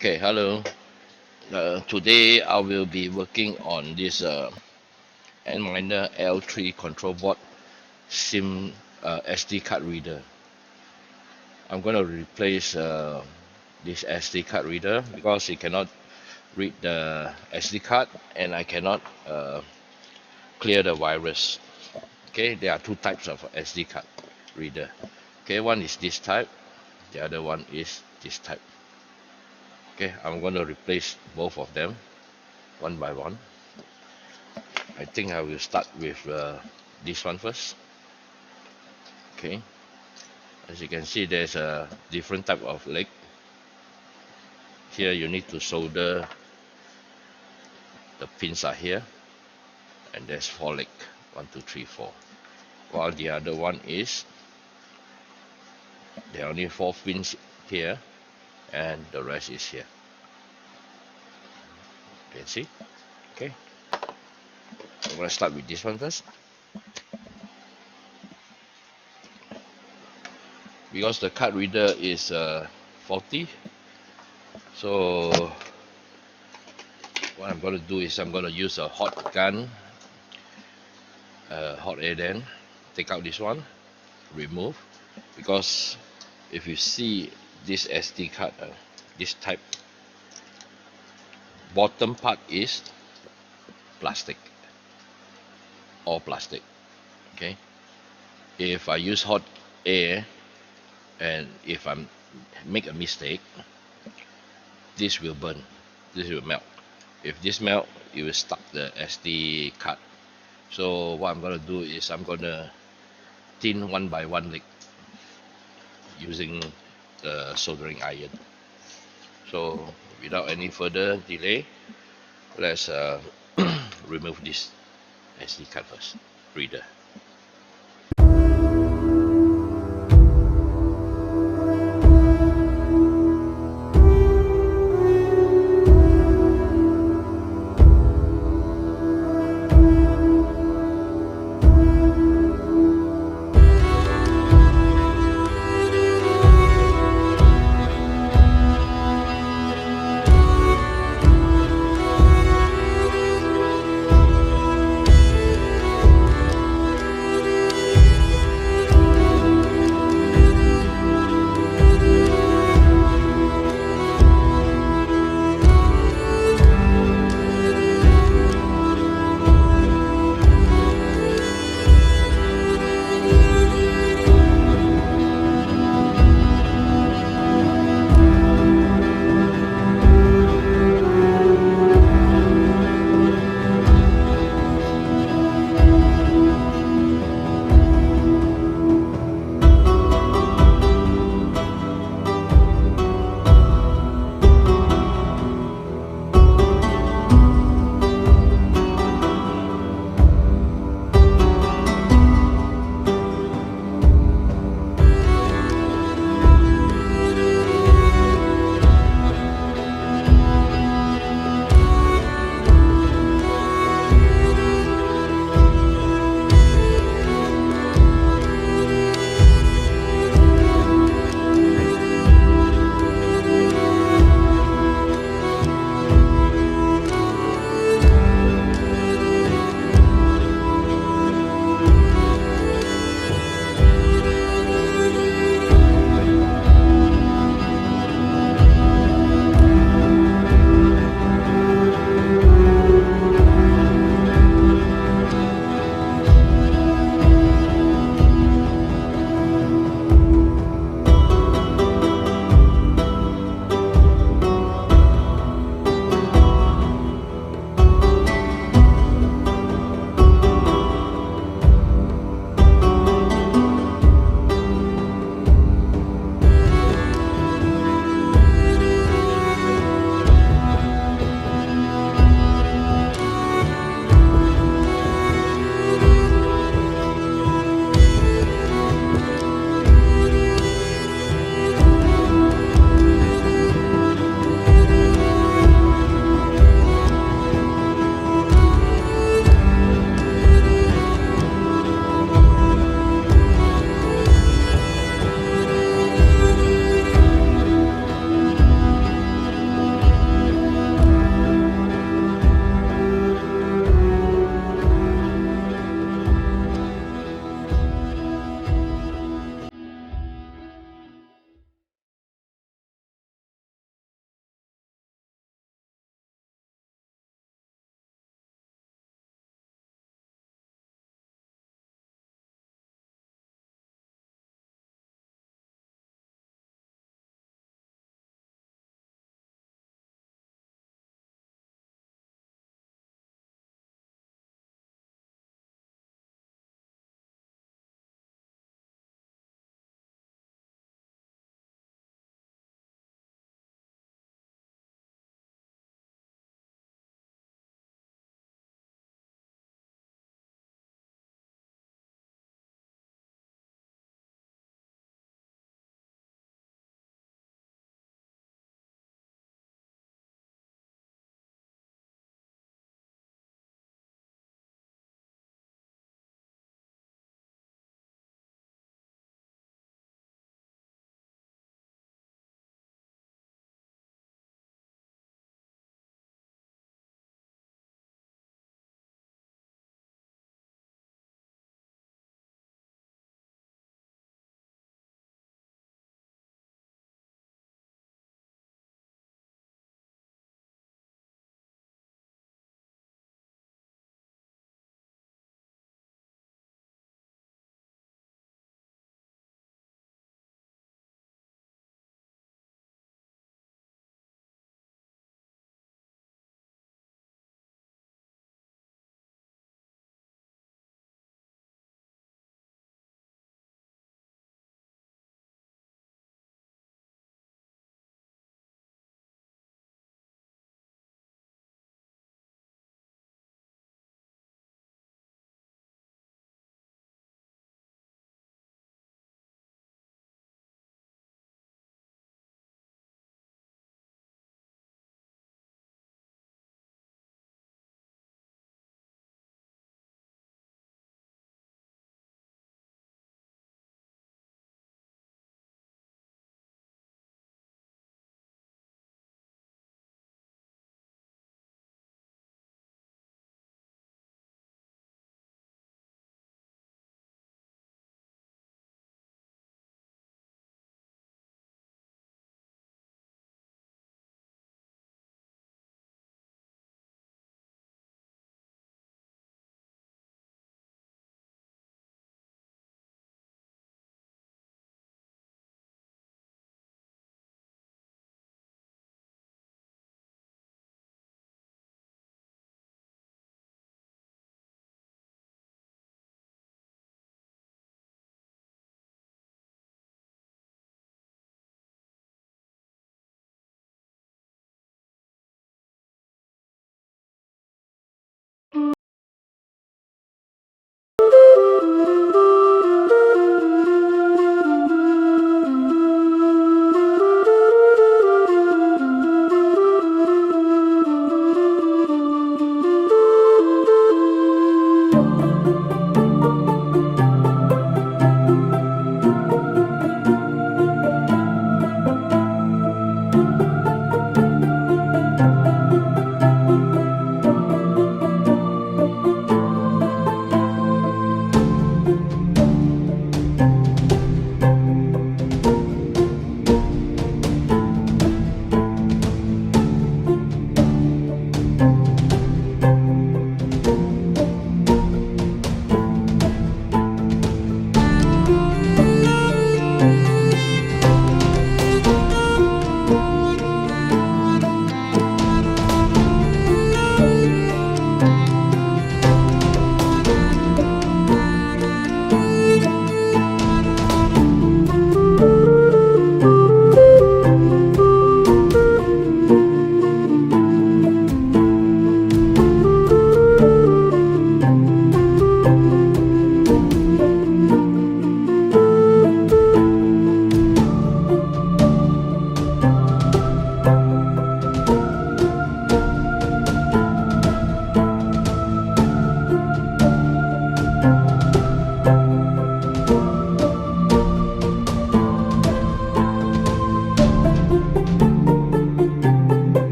Okay, hello. Today I will be working on this Antminer L3 control board SIM SD card reader. I'm going to replace this SD card reader because it cannot read the SD card and I cannot clear the virus. Okay, there are two types of SD card reader. Okay, one is this type, the other one is this type. Okay, I'm going to replace both of them one by one. I think I will start with this one first. Okay, as you can see, there's a different type of leg. Here you need to solder, the pins are here, and there's 4 legs, 1 2 3 4, while the other one is there are only 4 pins here and the rest is here. You can see. Okay, I'm going to start with this one first. Because the card reader is faulty, so what I'm going to do is I'm going to use a hot gun, hot air gun, take out this one, remove, because if you see this SD card, this type, bottom part is plastic, all plastic. Okay, if I use hot air and if I make a mistake, this will burn, this will melt. If this melt, it will stuck the SD card. So what I'm going to do is I'm going to thin one by one leg using the soldering iron. So without any further delay, let's remove this SD card first, reader.